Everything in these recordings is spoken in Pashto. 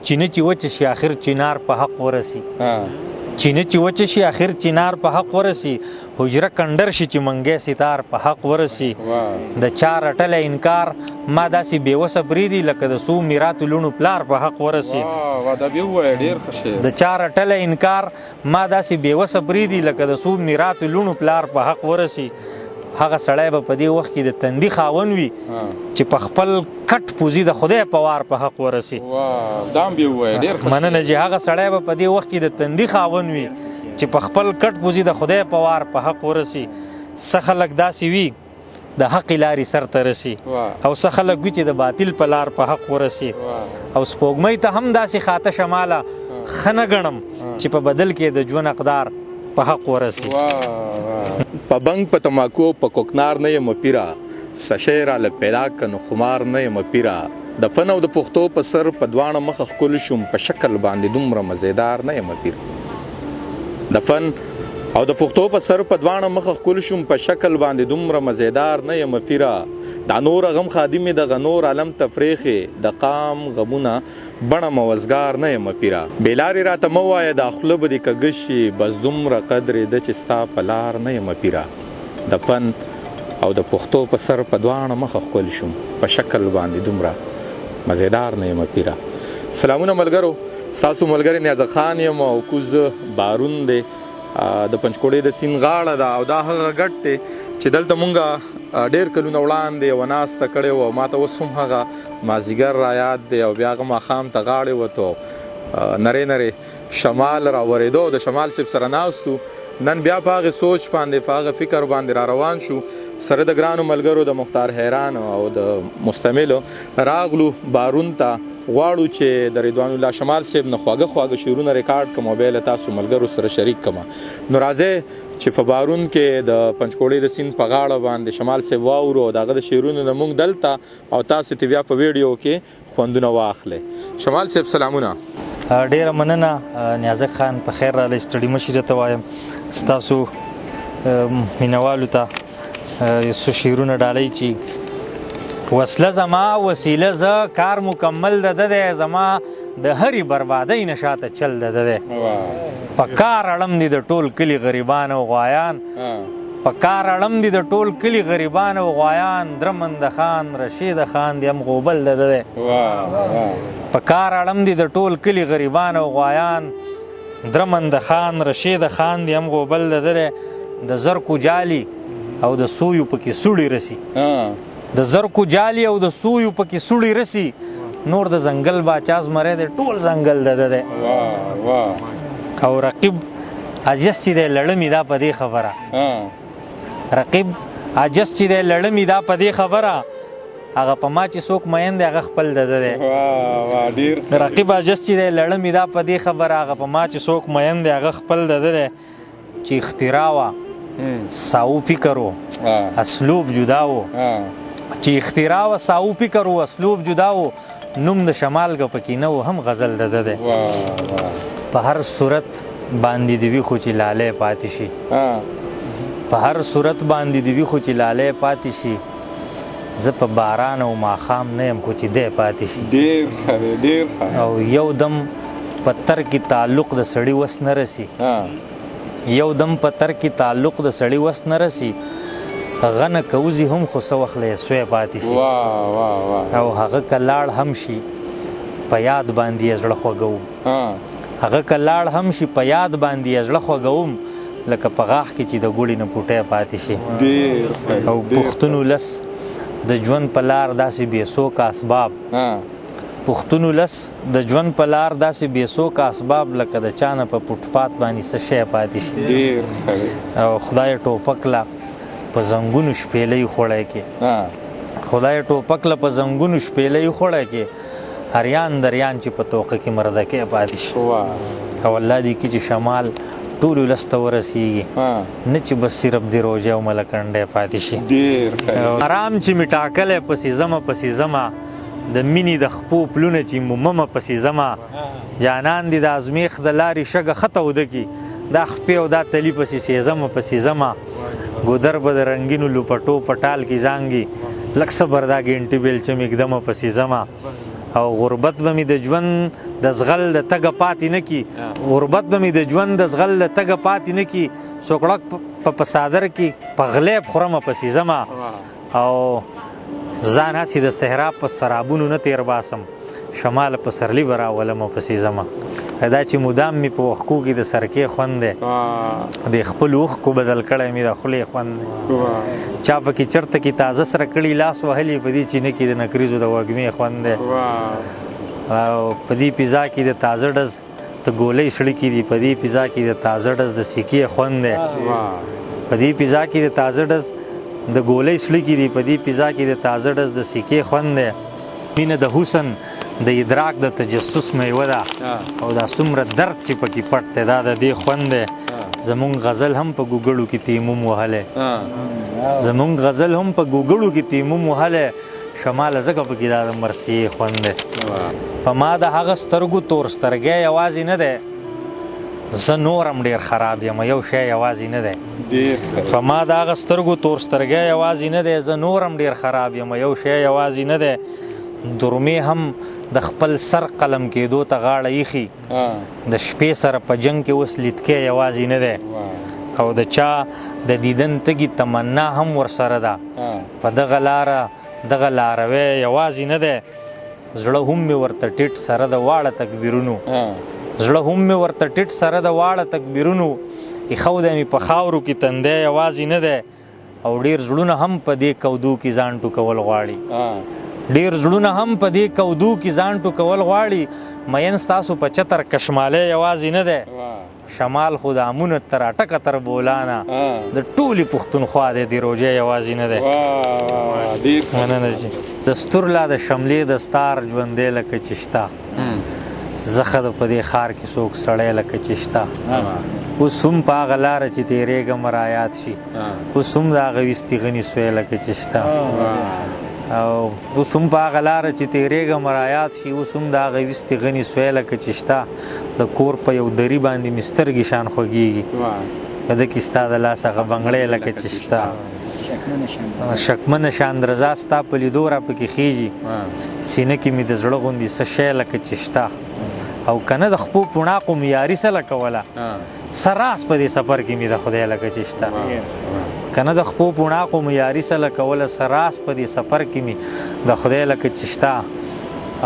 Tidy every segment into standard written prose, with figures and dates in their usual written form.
چینه چې وچه شي اخر چنار په حق ورسي چینه چې وچه شي اخر چنار په حق ورسي حجره کندر شي چې منګی ستار په حق ورسي د چا رټلی انکار ما داسې بېوسه بریدي لکه د څو میراتو لوڼو پلار په حق ورسي د چا رټلی انکار ما داسې بېوسه بریدي لکه د څو میراتو لوڼو پلار په حق ورسي هغه سړی به په دې وخت کې د تندي خاون وي چې په خپل کټ پوزي د خدای په وار په حق ورسي مننه چې هغه سړی به په دې وخت کې د تندي خاون وي چې په خپل کټ پوزي د خدای په وار په حق ورسي څه خلک داسې وي د حق لارې سر ته رسي او څه خلک وي چې د باطل په لار په حق ورسي او سپوږمۍ ته هم داسې خاته شماله ښه نه ګڼم چې په بدل کې د ژوند اقدار په حق ورسي په بنګ په تماکو په کوکنار نه یم پیره سشی راله پیدا که نو خمار نه یم پیره د فن او د پښتو په سر په دواړه مخه ښکل شوم په شکل باندې دومره مزیدار نه یم پیره د فن او د پښتو په سر په دواړه مخه ښکل شوم په شکل باندې دومره مزیدار نه یم پیره دا نور غم خادمې دغه نور علم تفریخې د قام غمونه بڼه موزګار نه یم پیره بېلارې راته مه وایه دا خوله به دې کږه شي بس دومره قدرې ده چې ستا په لار نه یم پیره د فن او د پښتو په سر په دواړه مخه ښکل شوم په شکل باندې دومره مزیدار نه یم پیره سلامونه ملګرو ستاسو ملګری نیازه خان یم او کوز بارون دی د پنجکوړې د سیند غاړه ده او دا هغه ګټ دی چې دلته مونږ ډېر کلونه وړاندې یوه ناسته کړې وه ما ته اوس هم هغه مازدیګر را یاد دی او بیا هغه ماښام ته غاړې وتو نرې نرې شمال را ورېدو د شمال صاحب سره ناست وو نن بیا په هغې سوچ باندې په هغه فکر باندې را روان شو سره د ګرانو ملګرو د مختار حیران او د مستملو راغلو بارون ته غواړو چې د رضوان الله شمال صاحب نه خواږه خواږه شعرونه ریکارډ کړم او بیا له تاسو ملګرو سره شریک کړم نو راځئ چې په بارون کې د پنجکوړې د سیند په غاړه باندې شمال صاحب واورو او د هغه د شعرونو نه موږ دلته او تاسو ته بیا په ویډیو کې خوندونه واخلئ شمال صاحب سلامونه ډیره مننه نیازک خان په خیر راغلی ستړي مه شئ درته وایم ستاسو مینوالو ته یو څه شعرونه ډالۍ چې وسله زما وسیله زه کار مکمل د ده دی زما د هرې بربادۍ نه شاته چل د ده دی په کار اړم دي د ټول کلي غریبان او غوایان په کار اړم دي د ټول کلي غریبان او غوایان درمند خان رشید خان دی هم غوبل د ده دی په کار اړم دي د ټول کلي غریبان او غوایان درمند خان رشید خان دی هم غوبل د ده دی د زرکو جالي او د سویو پکې سوړي رسي د زرکو جالي او د سویو پکې سوړي رسي نور د ځنګل باچا زمری دی ټول ځنګل د ده دی او رقیب عجز چې دی لړمې دا په دې خبره رقیب عجز چې دی لړمې دا په دې خبره هغه په ما چې څوک مین دی هغه خپل د ده دی رقیب عجز چې دی لړمې دا په دې خبره هغه په ما چې څوک مین دی هغه خپل د ده دی چې اختراع وه ساو فکر و اسلوب جدا و چې اختراع و ساو فکر و اسلوب جدا و نوم د شمال که پکې نه و هم غزل د ده دی په هر صورت باندې دې وي خو چې لالی پاتې شي په هر صورت باندې دې وي خو چې لالی پاتې شي زه په باران او ماښام نه یم خو چې دی پاتې شي ډېر ښه ډېر ښه او یو دم په تر کې تعلق د سړي وس نه رسي یو دم په تر کې تعلق د سړي وس نه رسي غنه کوزي هم خو څه وخت له سوی پاتې شي او هغه که لاړ هم شي په یاد باندې یې زړه خوږوم هغه که لاړ هم شي په یاد باندې یې زړه خوږوم لکه په غاښ کې چې د ګوړې نه پوټی پاتې شي او پښتون ولس د ژوند په لار داسې بېڅوکه اسباب پښتون ولس د ژوند په لار داسې بېڅوکه اسباب لکه د چا نه په فوټپات باندې څه شی پاتې شي او خدای ټوپک له په زنګونو شپېلۍ خوړی کې خدای ټوپک له په زنګونو شپېلۍ خوړی کې هریان دریان چې په توقه کې مردکۍ پاتې شي او الله دې کړي چې شمال ټول ولس ته ورسیږي نه چې بس صرف د روژې او ملکنډی پاتې شي آرام چې مې ټاکلی پسې ځمه پسې ځمه د مینې د خپو پلونه چې موممه پسې ځمه جانان دې د ازمیښت د لارې شګه ښه توده کړي دا خپې او دا تلي پسې سېزمه پسې ځمه ګودر به د رنګینو لوپټو په ټال کې زانګي لږ صبر دا ګنټې بیلچه مې اکدمه پسې ځمه او غربت به مې د ژوند د زغل د تګه پاتې نه کی غربت به مې د ژوند د زغل د تګه پاتې نه کی څوکړک په صادر کې په غلیب خورمه پسې ځمه او ځان هسې د صحرا په سرابونو نه تیر باسم شمال په سرلی به راولم پسې ځمه دا چې مدام مې په وښکو کې د سرکې خوند دی د خپلو اوښکو بدل کړی مې د خولې خوند دی چا پکې چرته کې تازه سره کړي لاس وهلي په دې چینه کې د نکریزو د وږمې خوند دی او په دې پیزا کې د تازه ډز د ګولۍ سړکې دي په دې پیزا کې د تازه ډز د سیکې خوند دی په دې پیزا کې د تازه ډز د ګولۍ سړکې دي په دې پیزا کې د تازه ډز د سیکې خوند دی مینه د حسن د ادراک د تجسس میوه ده او دا څومره درد چې پکې پټ دی دا د دې خوند دی زمونږ غزل هم په ګوګړو کې تیموم وهلی زمونږ غزل هم په ګوګړو کې تیموم وهلی شماله ځکه پکې دا د مرثیې خوند دی په ما د هغه سترګو تور سترګی یوازې نه دی زه نورم ډېر خراب یم یو شی یوازې نه دی په ما د هغه سترګو تور سترګی یوازې نه دی زه نورم ډېر خراب یم یو شی یوازې نه دی درمې هم د خپل سر قلم کېدو ته غاړه ایښي د شپې سره په جنګ کې اوس لیدکی یوازې نه دی او د چا د دیدن تږي تمنا هم ورسره ده په دغه لاروی یوازې نه دی زړه هم مې ورته ټیټ سره د واړه تکبیرونو زړه هم مې ورته ټیټ سره د واړه تکبیرونو ایښودی مې په خاورو کې تندی یوازې نه دی او ډېر زړونه هم په دې کودو کې ځان ټوکول غواړي ډیر زړونه هم په دې کودو کې ځان ټوکول غواړي مین ستاسو په چتر کشمالی یوازې نه دی شمال خو د امونه تر اټکه تر بولانه د ټولې پښتونخوا دی د روژې یوازې نه دی مننه جي د سترلا د شملې د ستار ژوندی لکه چې شته زخه د په دې ښار کې څوک سړی لکه چې شته اوس هم په هغه لاره چې تېرېږم رایاد شي اوس هم د هغه ویستې غني سوی لکه چې شته او اوس هم په هغه لاره چې تېرېږم رایاد شي اوس هم د هغه ویستې غني سوی لکه چې شته د کور په یو دري باندې مې سترګې شان خوږېږي په ده کې ستا د لاس هغه بنګړی لکه چې شته شکمنه شاندرزا ستا په لیدو را پکې خیږي سینه کې مې د زړه غوندې څه شی لکه چې شته او که نه د خپو پوڼاقو مې یاري څه لکوله سراس په دې سفر کې مې د خدای لکه چې شته که نه د خپو پوڼاقو مې یاري څه لکوله سراس په دې سفر کې مې د خدای لکه چې شته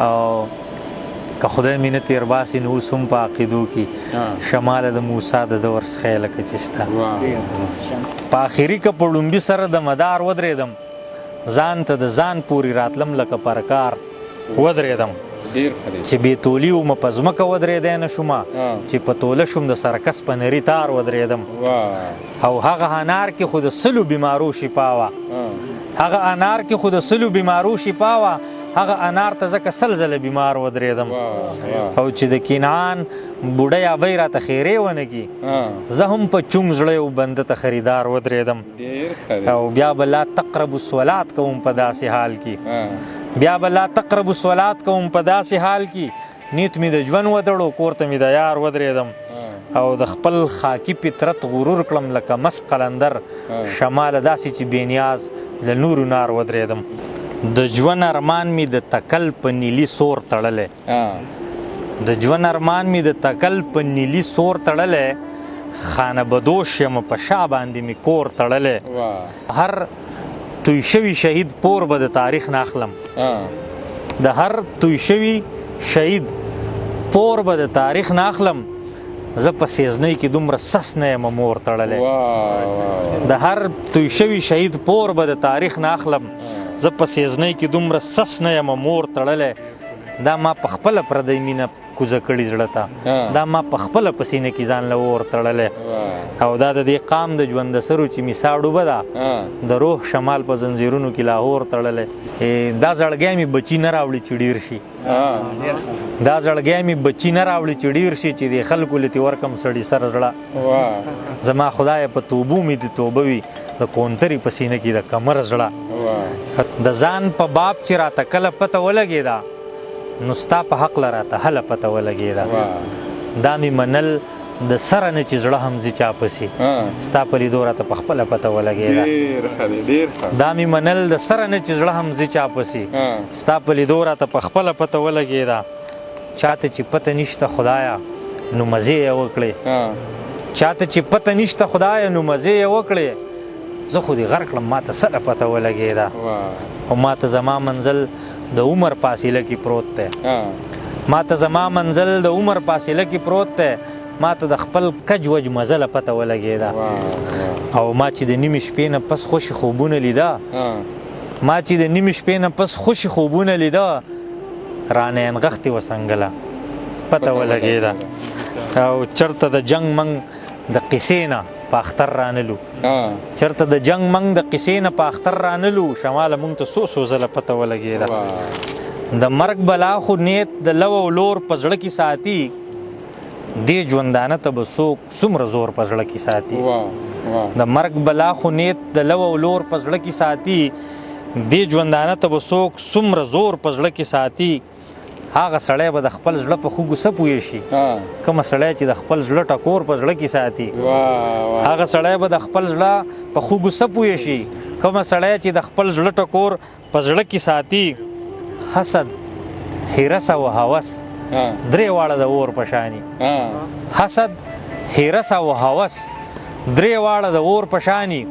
او که خدای مې نه تېر باسي نو اوس هم په عقیدو کې شماله د موسی د دور څخی لکه چې شته په آخري که په ړومبي سره د مدار ودرېدم ځان ته د ځان پورې راتلم لکه پرکار ودرېدم چې بې تولي ومه په ځمکه ودرېدی نه شومه چې په توله شوم د سرکس په نري تار ودرېدم او هغه انار کې خو د سلو بیمارو شفا وه هغه انار کې خو د سلو بیمارو شفا وه هغه انار ته ځکه سل ځله بیمار ودرېدم او چې د کینعان بوډۍ ابۍ راته خیرې ونه کي زه هم په چونګ زړه یو بنده ته خریدار ودرېدم او بیا به لا تقربو الصلات کوم په داسې حال کې بیا به لا تقربو الصلات کوم په داسې حال کې نیت مې د ژوند ودړو کور ته مې د یار ودرېدم او د خپل خاکی فطرت غرور کړم لکه مس قلندر شماله داسې چې بېنیاز له نورو نار ودرېدم د ژوند ارمان مې د تکل په نیلي سور تړلی د ژوند ارمان مې د تکل په نیلي سور تړلی خانه بدوش یم په شا باندې مې کور تړلی هر توی شوی شهید پور به د تاریخ نه اخلم د هر توی شوی شهید پور به د تاریخ نه اخلم زه په سیزنۍ کې دومره سس نه یم مور تړلی د هر توی شوی شهید پور به د تاریخ نه اخلم زه په سیزنۍ کې دومره سس نه یم مور تړلی دا ما په خپله پردی مینه کوزه کړي زړه ته دا ما په خپله په سینه کې ځان له اور تړلی او دا د دې قام د ژوند د سرو چې میسا ډوبه ده د روح شمال په زنځیرونو کې لاهور تړلی دا زړګی مې بچي نه راوړي چې ډېر شي دا زړګی مې بچي نه راوړي چې ډېر شي چې د خلکو لتې ورکم سړي سره زړه زما خدایه په توبو مې د توبه وي د کونترې په سینه کې د کمر زړه د ځان په باب چې راته کله پته ولګېده نو ستا په حق له راته هله پته ولګېده دا مې منل د سره نه چې زړه هم ځي چا پسې ستا په لیدو راته په خپله پته ولګېده ډېر ښه دی ډېر ښه دا مې منل د سره نه چې زړه هم ځي چا پسې ستا په لیدو راته په خپله پته ولګېده چاته چې پته نشته خدایه نو مزې یې وکړې چاته چې پته نشته خدایه نو مزې یې وکړې زه خو دې غر کړم ما ته سره پته ولګېده او ما ته زما منزل د عمر فاصله کې پروت دی ما ته زما منزل د عمر فاصله کې پروت دی ما ته د خپل کج وج مزله پته ولګېده او ما چې د نیمې شپې نه پس خوشي خوبونه لیده ما چې د نیمې شپې نه پس خوشي خوبونه لیده رانه انغختې وسنګله پته ولګېده او چرته د جنگ منګ د قصې نه په اختر رانلو چرته د جنگ منګ د قصې نه په اختر رانلو شماله مونږ ته څو ځله پته ولګېده د مرګ بلا خو نیت د لو او لور په زړه کې ساتي دې ژوندانه ته به څوک څومره زور په زړه کې ساتي د مرګ بلا خو نیت د لو او لور په زړه کې ساتي دې ژوندانه ته به څوک څومره زور په زړه کې ساتي هغه سړی به د خپل زړه په خوږو څه پوه شي کومه سړی چې د خپل زړه ټکور په زړه کې ساتي هغه سړی به د خپل زړه په خوږو څه پوه شي کومه سړی چې د خپل زړه ټکور په زړه کې ساتي حسد هرس او هوس درې واړه د اور په شاني حسد هرس او هوس درې واړه د اور په شاني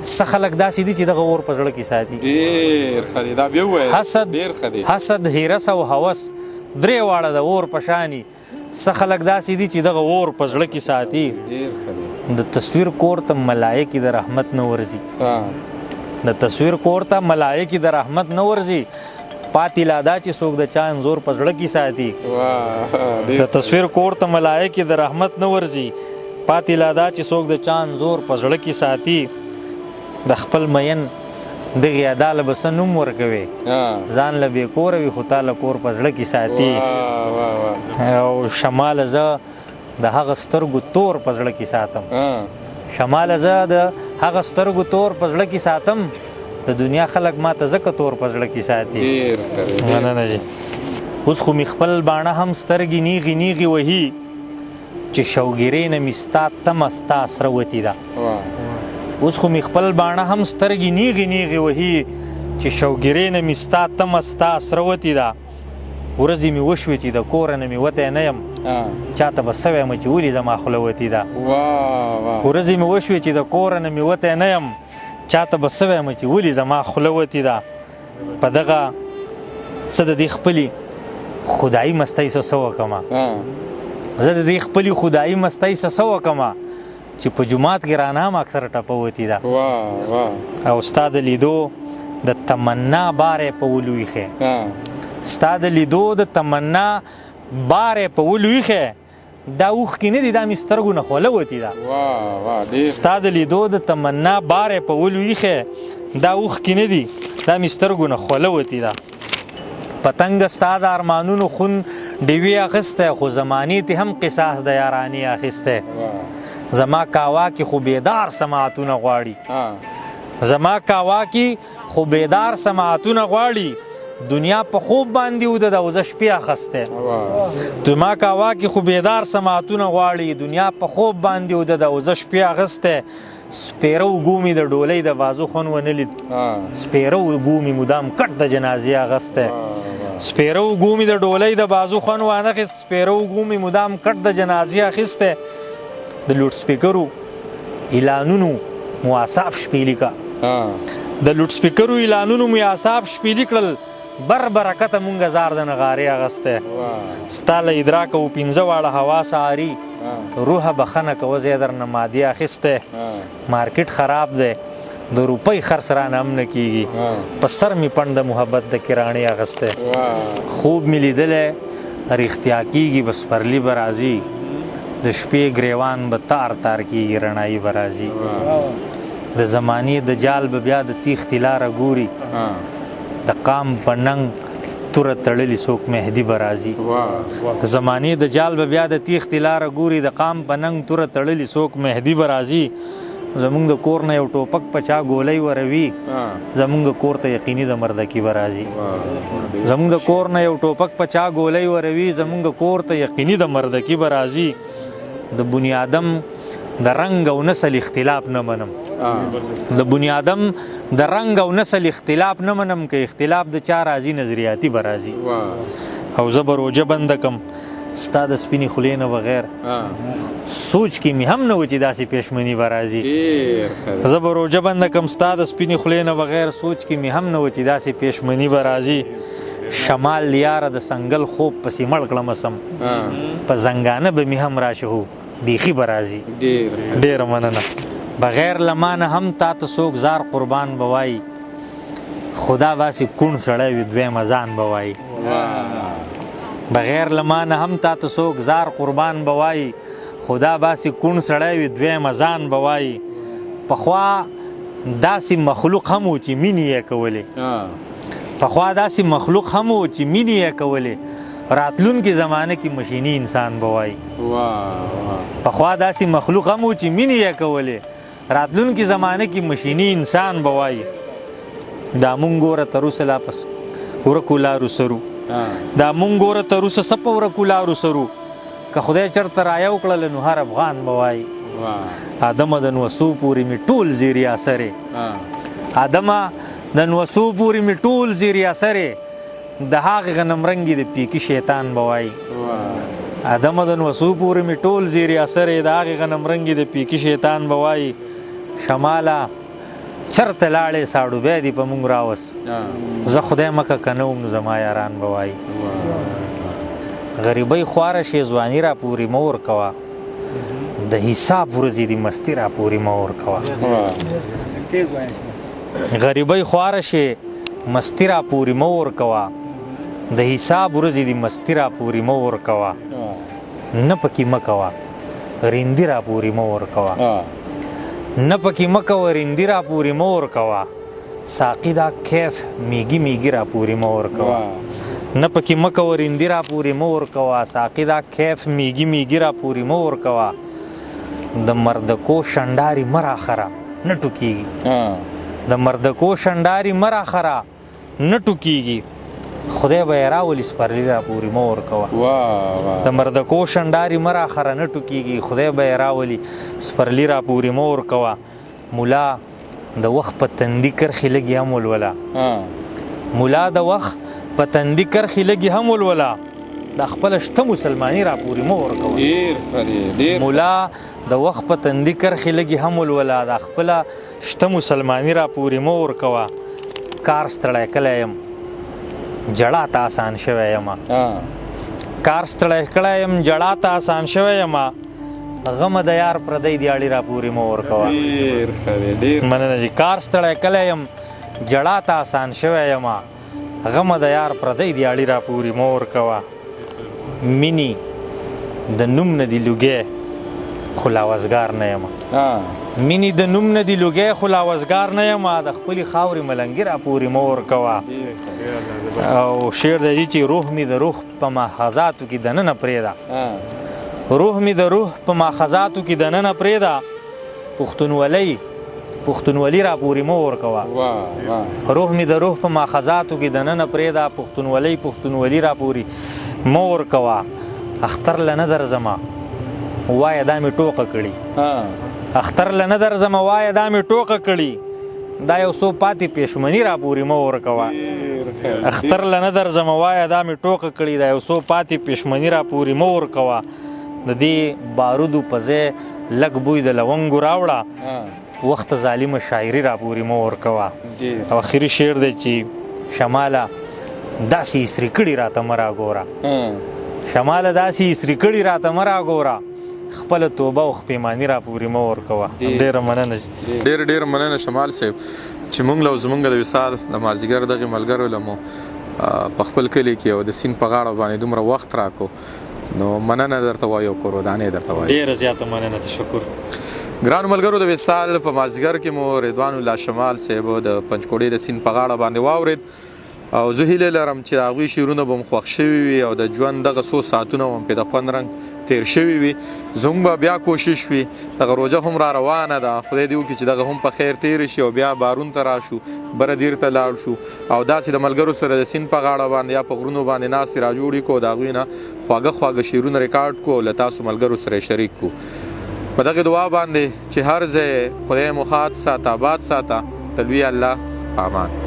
څه خلک داسې دي چې دغه اور په زړه کې ساتي ډېر ښه دی دا بیا ووایه ډېر ښه دی حسد هرس او هوس درې واړه د اور په شاني څه خلک داسې دي چې دغه اور په زړه کې ساتي ډېر ښه دی د تصویر کور ته ملایکې د رحمت نه ورځي د تصویر کور ته ملایکې د رحمت نه ورځي پاتې لا دا چې څوک د چا انځور په زړه کې ساتي د تصویر کور ته ملایکې د رحمت نه ورځي پاتې لا دا چې څوک د چا انځور په زړه کې ساتي د خپل مین دغې ادا له به څه نوم ورکوي ځان له بې کوره وي خو تا له کور په زړه کې ساتي او شماله زه د هغه سترګو تور په زړه کې ساتم شماله زه د هغه سترګو تور په زړه کې ساتم د دنیا خلک ما ته ځکه تور په زړه کې ساتي مننه جي اوس خو مې خپل باڼه هم سترګې نیغې نیغې وهي چې شوګیرې نه مې ستا تمه ستا سره وتې ده اوس خو مې خپل باڼه هم سترګې نیغې نیغې وهي چې شوګیرې نه مې ستا تمه ستا سره وتې ده ورځې مې وشوې چې د کوره نه مې وتی نه یم چاته به څه وایم چې ولې زما خوله وتې ده ورځې مې وشوې چې د کوره نه مې وتی نه یم چاته به څه وایم چې ولې زما خوله وتې ده په دغه څه د دې خپلې خدایي مستۍ څه وکړمه زه د دې خپلې خدایي مستۍ څه وکړمه چې په جومات کې رانه هم اکثر ټپه وتې ده او ستا د لیدو د تمنا بارې په ولویښې ستا د لیدو د تمنا بارې په ولویښې دا اوښکې نه دي دا مې سترګو نه خوله وتې ده ستا د لیدو د تمنا بارې په ولویښې دا اوښکې نه دي دا مې سترګو نه خوله وتې ده پتنګ ستا د ارمانونو خون ډیوې اخیستی خو زمانې ته هم قصاص د یارانې اخیستی زما کاوا کې خو بیدار سماعتونه غواړي زما کاوا کې خو بیدار سماعتونه غواړي دنیا په خوب باندې وده د وزه شپې اخیستی زما کاوا کې خو بیدار سماعتونه غواړي دنیا په خوب باندې وده د وزه شپې اخیستی سپیره وګومې د ډولۍ د بازو خون ونه لید سپیره وګومې مدام کټ د جنازې اخیستی سپیره وګومې د ډولۍ د بازو خون وانخیست سپیره وګومې مدام کټ د جنازې اخیستی د لوډ سپیکرو اعلانونو مو اعصاب شپېلي که د لوډ سپیکرو اعلانونو مو اعصاب شپېلي کړل بر برکته مونږ زار د نغارې اغستی ستا له ادراکه و پنځه واړه حواس عاري روحه بخنه کوه زه درنه مادي اخیستی مارکیټ خراب دی د روپۍ خرڅ رانه هم نه کېږي په سر مې پنډ د محبت د کراڼې اخیستی خوب مې لیدلی رښتیا کېږي به سپرلي به راځي د شپې ګریوان به تار تار کېږي رڼایي به راځي د زمانې د جال به بیا د تیښتې لاره ګوري د قام په ننګ توره تړلي څوک مهدي به راځي د زمانې د جال به بیا د تیښتې لاره ګوري د قام په ننګ توره تړلي څوک مهدي به راځي زمونږ د کور نه یو ټوپک په چا ګولۍ وروي زمونږ کور ته یقیني د مردکي به راځي زمونږ د کور نه یو ټوپک په چا ګولۍ وروي زمونږ کور ته یقیني د مردکي به راځي د بني آدم د رنګ او نسل اختلاف نه منم د بني آدم د رنګ او نسل اختلاف نه منم که اختلاف د چا راځي نظریاتي به راځي او زه به روژه بنده کم ستا د سپینې خولې نه بغیر سوچ کې مې هم نه و چې داسې پېشمني به راځي زه به روژه بنده کم ستا د سپینې خولې نه بغیر سوچ کې مې هم نه و چې داسې پېشمني به راځي شمال یاره د سنګل خوب پسې مړ کړم سم په زنګانه به مې هم راشهو بیخي به راځي ډېره مننه بغیر له مانه هم تا ته څوک زار قربان به وایي خدا باسي کوڼ سړی وي دویمه ځان به وایي بغیر له مانه هم تا ته څوک زار قربان به وایي خدا باسي کوڼ سړی وي دویمه ځان به وایي پخوا داسې مخلوق هم و چې مینې یې کولې پخوا داسې مخلوق هم و چې مینې یې کولې راتلونکي زمانه کې مشیني انسان به وایي پخوا داسې مخلوق هم و چې مینې یې کولې راتلونکي زمانه کې مشیني انسان به وایي دا مونږ ګوره تر اوسه لا پس ورکو لارو سرو دا مونږ ګوره تر اوسه څه په ورکو لارو سرو که خدای چېرته رایه وکړله نو هر افغان به وایي آدمه د نوسو پورې مې ټول زیري اثرې آدمه د نوسو پورې مې ټول زیري اثرې د هغې غنمرنګې د پیکي شیطان به وایي آدمه د نوسو پورې مې ټول زیري اثرې د هغې غنمرنګې د پیکي شیطان به وایي شماله چرته لاړې ساړوبی دې په مونږ راوس زه خدای مکه که نه وم نو زما یاران به وایي غریبۍ خواره شې ځواني را پورې مه ورکوه د حساب ورځې دې مستي را پورې مه ورکوه غریبۍ خواره شې مستی را پورې مه ورکوه د حساب ورځې دې مستی را پورې مه ورکوه نه پکې مه کوه رندي را پورې مه ورکوه نه پکې مه کوه رندي را پورې مه ورکوه ساقي دا کیف میږي میږي را پورې مه ورکوه نه پکې مه کوه رندي را پورې مه ورکوه ساقي دا کیف میږي میږي را پورې مه ورکوه د مردکو شنډاري مه راخره نه ټوکېږي د مردکو شنډاري مه راخره نه ټوکېږي خدای به یې راولي سپرلي را پورې مه ورکوه د مردکو شنډاري مه راخره نه ټوکېږي خدای به یې راولي سپرلي را پورې مه ورکوه ملا د وخت په تندي کرښې لږې هم ولوله ملا د وخت په تندي کرښې لږې هم ولوله دا خپله شته مسلماني را پورې مه ورکوه ملا د وخت په تندي کرښې لږې هم ولوله دا خپله شته مسلماني را پورې مه ورکوه کار ستړی کلی یم جړا ته آسان شوی یمه کار ستړی کړی یم جړا ته آسان شوی یمه غمه د یار پردی دیاړي را پورې مه ورکوه مننه جي کار ستړی کلی یم جړا ته آسان شوی یمه غمه د یار پردی دیاړي را پورې مه ورکوه مینی د نوم نه دي لوګی خو لاوزګار نه یمه مینی د نوم نه دي لوګی خو لاوزګار نه یمه د خپلې خاورې ملنګي را پورې مه ورکوه او شعر دی چې روح مې د روح په ماخذاتو کې دننه پرېږده روح مې د روح په ماخذاتو کې دننه پرېږده پښتونولي را پورې مه ورکوه روح مې د روح په ماخذاتو کې دننه پرېږده پښتونولي را پورې مه ورکوه اختر له نه درځمه وایه دا مې ټوقه کړي اختر له نه درځمه وایه دا مې ټوقه کړي دا یو څو پاتې پېشمني را پورې مه ورکوه اختر له نه درځمه وایه دا مې ټوقه کړي دا یو څو پاتې پېشمني را پورې مه ورکوه د دې بارودو په ځای لږ بوی د لونګو راوړه وخت ظالمه شاعري را پورې مه ورکوه او اخري شعر دی چې شماله داسې اسري کړي راته مه راګوره شماله داسې اسري کړي راته مه راګوره خپله توبه او خپیماني را پورې مه ورکوه ډېره مننه ډېره مننه شمال صاحب چې موږ له زموږ د وصال د مازدیګر دغې ملګرو له مو په خپل کلي کې او د سیند په غاړه باندې دومره وخت راکو نو مننه درته وایو او قرباني درته وایو ډېره زیاته مننه تشکر ګرانو ملګرو د وصال په مازدیګر کې مو رضوان الله شمال صاحب د پنجکوړې د سیند په غاړه باندې واورېد او زه هیله لرم چې د هغوی شعرونه به مو خوښ شوي وي او د ژوند دغه څو ساعتونه به مو پرې د خوند رنګ تیر شوي وي زموږ به بیا کوشش وي دغه روژه هم را روانه ده خدای دې وکړي چې دغه هم په خیر تیر شي او بیا بارون ته راشو بره دیر ته لاړ شو او داسې د ملګرو سره د سیند په غاړه باندې یا په غرونو باندې ناستې را جوړې کړو د هغوی نه خواږه خواږه شعرونه ریکارډ کړو او له تاسو ملګرو سره شریک کړو په دغې دعا باندې چې هر ځای خدای مو ښاد ساته آباد ساته د لوی الله په امان